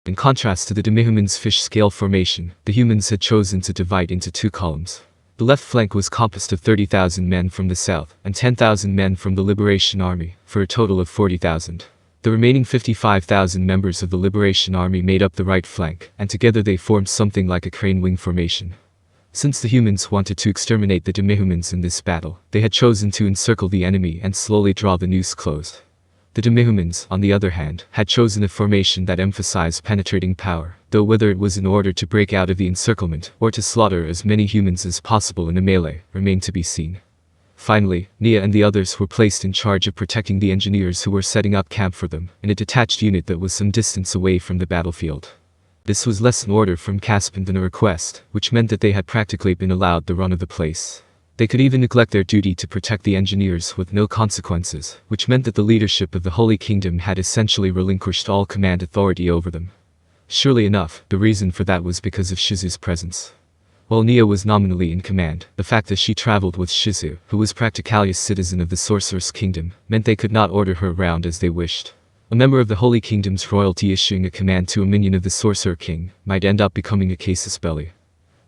In contrast to the Demihumans' fish-scale formation, the humans had chosen to divide into two columns. The left flank was composed of 30,000 men from the south and 10,000 men from the Liberation Army, for a total of 40,000. The remaining 55,000 members of the Liberation Army made up the right flank, and together they formed something like a crane wing formation. Since the humans wanted to exterminate the Demihumans in this battle, they had chosen to encircle the enemy and slowly draw the noose closed. The Demihumans, on the other hand, had chosen a formation that emphasized penetrating power, though whether it was in order to break out of the encirclement or to slaughter as many humans as possible in a melee, remained to be seen. Finally, Nia and the others were placed in charge of protecting the engineers who were setting up camp for them, in a detached unit that was some distance away from the battlefield. This was less an order from Caspian than a request, which meant that they had practically been allowed the run of the place. They could even neglect their duty to protect the engineers with no consequences, which meant that the leadership of the Holy Kingdom had essentially relinquished all command authority over them. Surely enough, the reason for that was because of Shizu's presence. While Nia was nominally in command, the fact that she traveled with Shizu, who was practically a citizen of the Sorcerer's Kingdom, meant they could not order her around as they wished. A member of the Holy Kingdom's royalty issuing a command to a minion of the Sorcerer King might end up becoming a casus belli.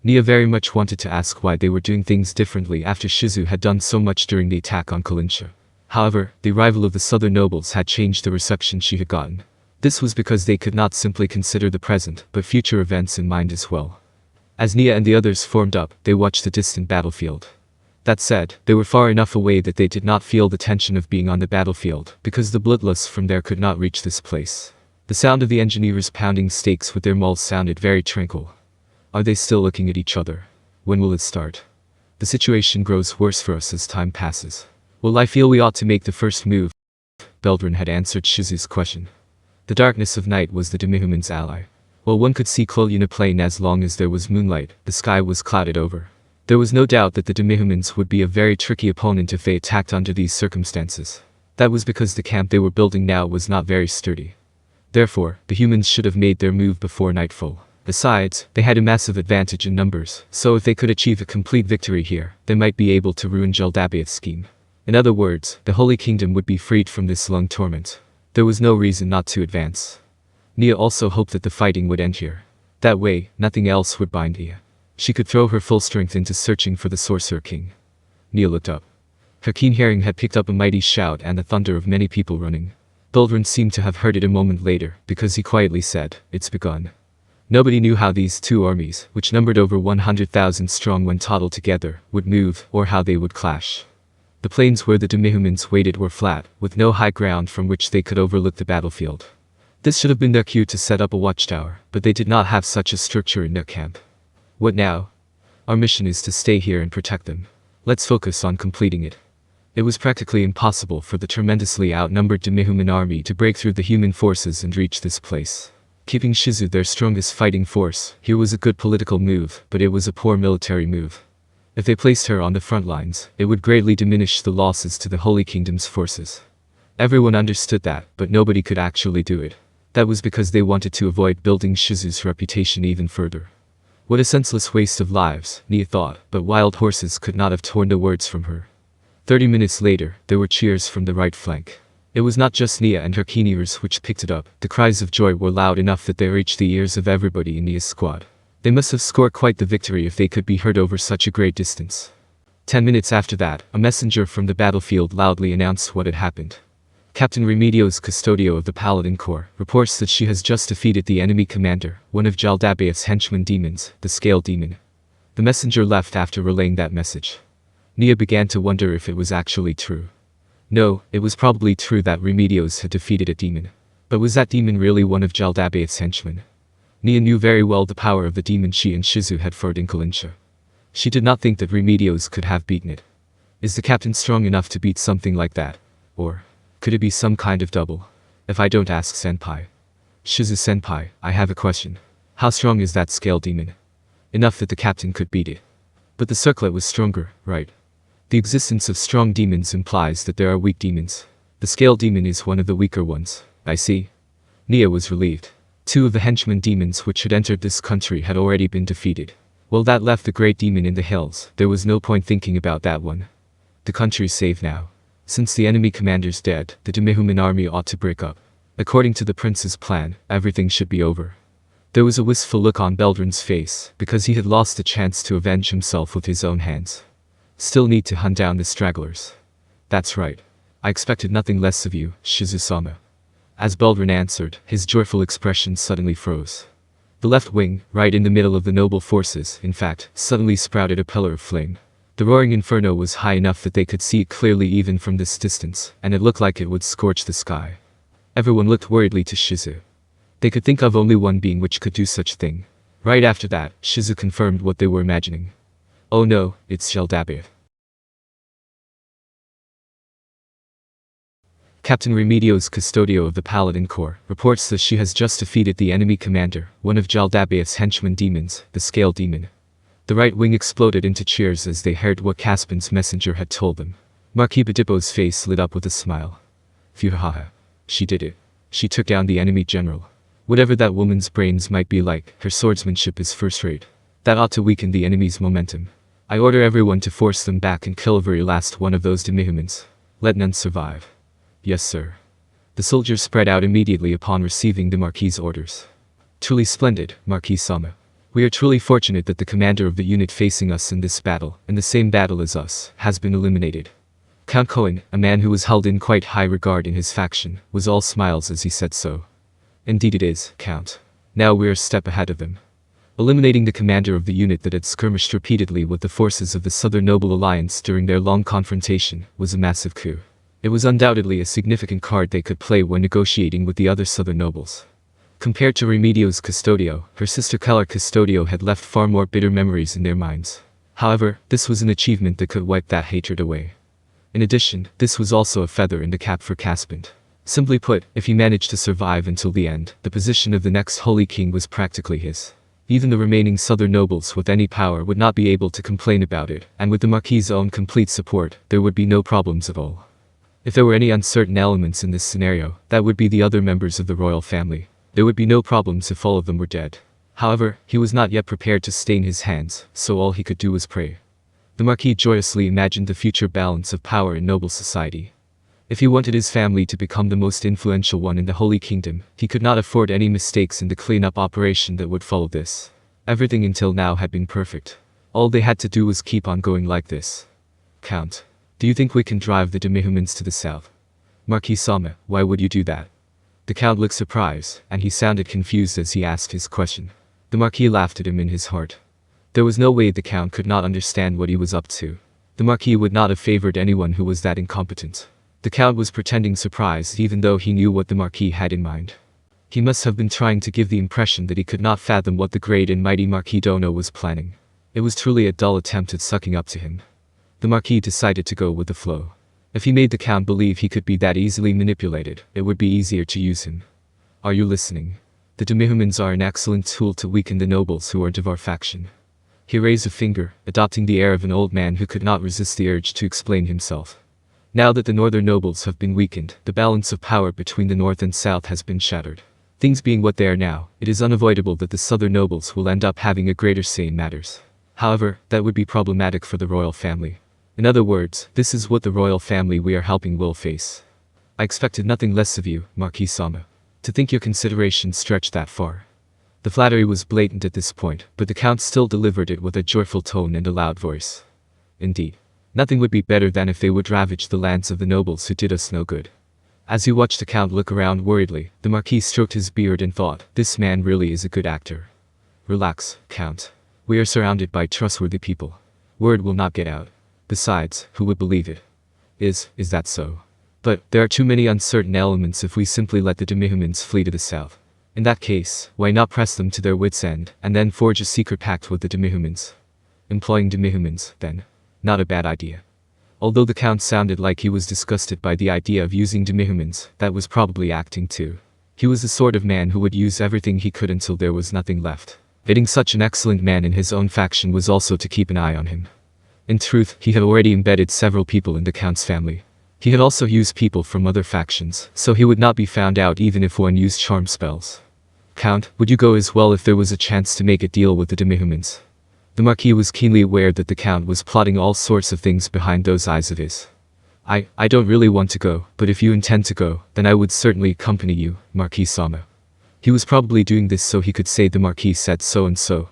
Nia very much wanted to ask why they were doing things differently after Shizu had done so much during the attack on Kalinsha. However, the arrival of the southern nobles had changed the reception she had gotten. This was because they could not simply consider the present, but future events in mind as well. As Nia and the others formed up, they watched the distant battlefield. That said, they were far enough away that they did not feel the tension of being on the battlefield, because the bloodlust from there could not reach this place. The sound of the engineers pounding stakes with their mauls sounded very tranquil. Are they still looking at each other? When will it start? The situation grows worse for us as time passes. Well, I feel we ought to make the first move. Beldrin had answered Shizu's question. The darkness of night was the Demihumans' ally. While one could see clearly in a plain as long as there was moonlight, the sky was clouded over. There was no doubt that the Demihumans would be a very tricky opponent if they attacked under these circumstances. That was because the camp they were building now was not very sturdy. Therefore, the humans should have made their move before nightfall. Besides, they had a massive advantage in numbers, so if they could achieve a complete victory here, they might be able to ruin Jeldabaoth's scheme. In other words, the Holy Kingdom would be freed from this long torment. There was no reason not to advance. Nia also hoped that the fighting would end here. That way, nothing else would bind Nia. She could throw her full strength into searching for the Sorcerer King. Nia looked up. Her keen hearing had picked up a mighty shout and the thunder of many people running. Beldrin seemed to have heard it a moment later, because he quietly said, "It's begun." Nobody knew how these two armies, which numbered over 100,000 strong when totaled together, would move, or how they would clash. The plains where the Demihumans waited were flat, with no high ground from which they could overlook the battlefield. This should have been their cue to set up a watchtower, but they did not have such a structure in their camp. What now? Our mission is to stay here and protect them. Let's focus on completing it. It was practically impossible for the tremendously outnumbered Demihuman army to break through the human forces and reach this place. Keeping Shizu their strongest fighting force, here was a good political move, but it was a poor military move. If they placed her on the front lines, it would greatly diminish the losses to the Holy Kingdom's forces. Everyone understood that, but nobody could actually do it. That was because they wanted to avoid building Shizu's reputation even further. What a senseless waste of lives, Nia thought, but wild horses could not have torn the words from her. 30 minutes later, there were cheers from the right flank. It was not just Nia and her keen ears which picked it up. The cries of joy were loud enough that they reached the ears of everybody in Nia's squad. They must have scored quite the victory if they could be heard over such a great distance. 10 minutes after that, a messenger from the battlefield loudly announced what had happened. Captain Remedios Custodio of the Paladin Corps reports that she has just defeated the enemy commander, one of Jeldabaoth's henchman demons, the Scale Demon. The messenger left after relaying that message. Nia began to wonder if it was actually true. No, it was probably true that Remedios had defeated a demon. But was that demon really one of Jeldabaoth's henchmen? Nia knew very well the power of the demon she and Shizu had fought in Kalinsha. She did not think that Remedios could have beaten it. Is the captain strong enough to beat something like that? Or could it be some kind of double? If I don't ask Senpai. Shizu-senpai, I have a question. How strong is that Scale Demon? Enough that the captain could beat it. But the circlet was stronger, right? The existence of strong demons implies that there are weak demons. The Scale Demon is one of the weaker ones. I see. Nia was relieved. 2 of the henchman demons which had entered this country had already been defeated. Well, that left the great demon in the hills. There was no point thinking about that one. The country's safe now. Since the enemy commander's dead, the Demihuman army ought to break up. According to the prince's plan, everything should be over. There was a wistful look on Beldrin's face, because he had lost the chance to avenge himself with his own hands. Still need to hunt down the stragglers. That's right. I expected nothing less of you, Shizu-sama. As Beldrin answered, his joyful expression suddenly froze. The left wing, right in the middle of the noble forces, in fact, suddenly sprouted a pillar of flame. The roaring inferno was high enough that they could see it clearly even from this distance, and it looked like it would scorch the sky. Everyone looked worriedly to Shizu. They could think of only one being which could do such thing. Right after that, Shizu confirmed what they were imagining. Oh no, it's Jaldabaoth. Captain Remedio's Custodio of the Paladin Corps reports that she has just defeated the enemy commander, one of Jaldabaoth's henchman demons, the Scale Demon. The right wing exploded into cheers as they heard what Caspin's messenger had told them. Marquis Bedipo's face lit up with a smile. Phew, haha. She did it. She took down the enemy general. Whatever that woman's brains might be like, her swordsmanship is first-rate. That ought to weaken the enemy's momentum. I order everyone to force them back and kill every last one of those demihumans. Let none survive. Yes, sir. The soldiers spread out immediately upon receiving the Marquis's orders. Truly splendid, Marquis-sama. We are truly fortunate that the commander of the unit facing us in this battle, in the same battle as us, has been eliminated. Count Cohen, a man who was held in quite high regard in his faction, was all smiles as he said so. Indeed it is, Count. Now we're a step ahead of them. Eliminating the commander of the unit that had skirmished repeatedly with the forces of the Southern Noble Alliance during their long confrontation was a massive coup. It was undoubtedly a significant card they could play when negotiating with the other Southern nobles. Compared to Remedio's Custodio, her sister Keller Custodio had left far more bitter memories in their minds. However, this was an achievement that could wipe that hatred away. In addition, this was also a feather in the cap for Caspin. Simply put, if he managed to survive until the end, the position of the next Holy King was practically his. Even the remaining Southern nobles with any power would not be able to complain about it, and with the Marquis's own complete support, there would be no problems at all. If there were any uncertain elements in this scenario, that would be the other members of the royal family. There would be no problems if all of them were dead. However, he was not yet prepared to stain his hands, so all he could do was pray. The Marquis joyously imagined the future balance of power in noble society. If he wanted his family to become the most influential one in the Holy Kingdom, he could not afford any mistakes in the cleanup operation that would follow this. Everything until now had been perfect. All they had to do was keep on going like this. Count. Do you think we can drive the demihumans to the south? Marquis-sama, why would you do that? The Count looked surprised, and he sounded confused as he asked his question. The Marquis laughed at him in his heart. There was no way the Count could not understand what he was up to. The Marquis would not have favored anyone who was that incompetent. The Count was pretending surprised even though he knew what the Marquis had in mind. He must have been trying to give the impression that he could not fathom what the great and mighty Marquis Dono was planning. It was truly a dull attempt at sucking up to him. The Marquis decided to go with the flow. If he made the Count believe he could be that easily manipulated, it would be easier to use him. Are you listening? The demihumans are an excellent tool to weaken the nobles who aren't of our faction. He raised a finger, adopting the air of an old man who could not resist the urge to explain himself. Now that the northern nobles have been weakened, the balance of power between the north and south has been shattered. Things being what they are now, it is unavoidable that the southern nobles will end up having a greater say in matters. However, that would be problematic for the royal family. In other words, this is what the royal family we are helping will face. I expected nothing less of you, Marquis-sama. To think your consideration stretched that far. The flattery was blatant at this point, but the Count still delivered it with a joyful tone and a loud voice. Indeed. Nothing would be better than if they would ravage the lands of the nobles who did us no good. As he watched the Count look around worriedly, the Marquis stroked his beard and thought, this man really is a good actor. Relax, Count. We are surrounded by trustworthy people. Word will not get out. Besides, who would believe it? Is that so? But, there are too many uncertain elements if we simply let the demihumans flee to the south. In that case, why not press them to their wits' end, and then forge a secret pact with the demihumans? Employing demihumans, then. Not a bad idea. Although the Count sounded like he was disgusted by the idea of using demihumans, that was probably acting too. He was the sort of man who would use everything he could until there was nothing left. Getting such an excellent man in his own faction was also to keep an eye on him. In truth, he had already embedded several people in the Count's family. He had also used people from other factions, so he would not be found out even if one used charm spells. Count, would you go as well if there was a chance to make a deal with the demihumans? The Marquis was keenly aware that the Count was plotting all sorts of things behind those eyes of his. I don't really want to go, but if you intend to go, then I would certainly accompany you, Marquis-sama. He was probably doing this so he could say the Marquis said so,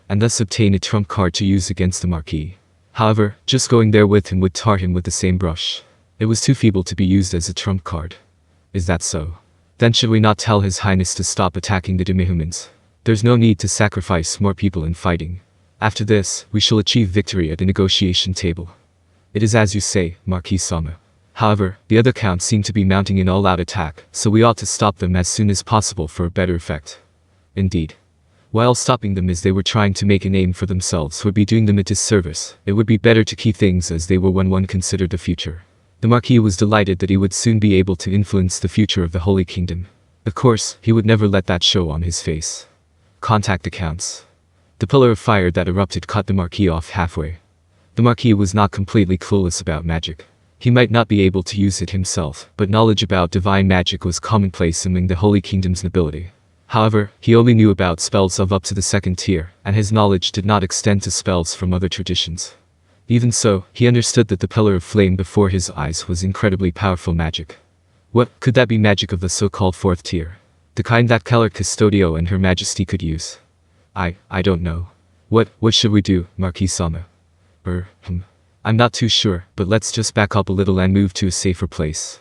and thus obtain a trump card to use against the Marquis. However, just going there with him would tar him with the same brush. It was too feeble to be used as a trump card. Is that so? Then should we not tell His Highness to stop attacking the demi-humans? There's no need to sacrifice more people in fighting. After this, we shall achieve victory at the negotiation table. It is as you say, Marquis Sama. However, the other counts seem to be mounting an all-out attack, so we ought to stop them as soon as possible for a better effect. Indeed. While stopping them as they were trying to make a name for themselves would be doing them a disservice, it would be better to keep things as they were when one considered the future. The Marquis was delighted that he would soon be able to influence the future of the Holy Kingdom. Of course, he would never let that show on his face. Contact accounts. The pillar of fire that erupted cut the Marquis off halfway. The Marquis was not completely clueless about magic. He might not be able to use it himself, but knowledge about divine magic was commonplace among the Holy Kingdom's nobility. However, he only knew about spells of up to the 2nd tier, and his knowledge did not extend to spells from other traditions. Even so, he understood that the pillar of flame before his eyes was incredibly powerful magic. What could that be? Magic of the so-called 4th tier? The kind that Keller Custodio and Her Majesty could use? I don't know. What should we do, Marquis Sama? I'm not too sure, but let's just back up a little and move to a safer place.